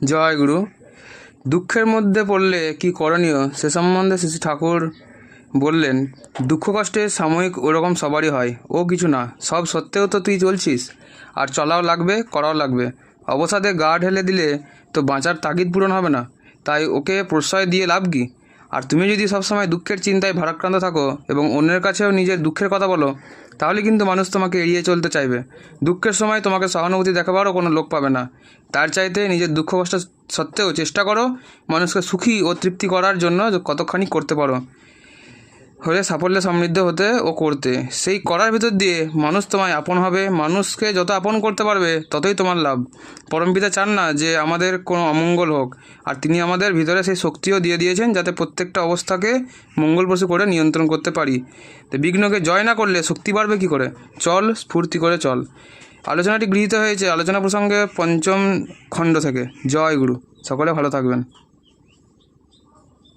জয় গুরু। দুঃখের মধ্যে পড়লে কি করণীয় সে সম্বন্ধে শ্রী ঠাকুর বললেন, দুঃখ কষ্টে সাময়িক ওরকম সবারই হয়, ও কিছু না। সব সত্ত্বেও তো তুই চলছিস, আর চলাও লাগবে, করাও লাগবে। অবসাদে গা ঢেলে দিলে তো বাঁচার তাগিদ পূরণ হবে না, তাই ওকে প্রশ্রয় দিয়ে লাভ কি? আর তুমি যদি সবসময় দুঃখের চিন্তায় ভারাক্রান্ত থাকো এবং অন্যের কাছেও নিজের দুঃখের কথা বলো, তাহলে কিন্তু মানুষ তোমাকে এড়িয়ে চলতে চাইবে। দুঃখের সময় তোমাকে সহানুভূতি দেখাবারও কোনো লোক পাবে না। তার চাইতে নিজের দুঃখ কষ্ট সত্ত্বেও চেষ্টা করো মানুষকে সুখী ও তৃপ্তি করার জন্য কতখানি করতে পারো হলে সাফল্যে সমৃদ্ধ হতে ও করতে। সেই করার ভিতর দিয়ে মানুষ তোমায় আপন হবে। মানুষকে যত আপন করতে পারবে ততই তোমার লাভ। পরমপিতা চান না যে আমাদের কোনো অমঙ্গল হোক, আর তিনি আমাদের ভিতরে সেই শক্তিও দিয়ে দিয়েছেন যাতে প্রত্যেকটা অবস্থাকে মঙ্গলপ্রসূ করে নিয়ন্ত্রণ করতে পারি। তো বিঘ্নকে জয় না করলে শক্তি বাড়বে কী করে? চল, স্ফূর্তি করে চল। আলোচনাটি গৃহীত হয়েছে আলোচনা প্রসঙ্গে ৫ম খণ্ড থেকে। জয় গুরু। সকলে ভালো থাকবেন।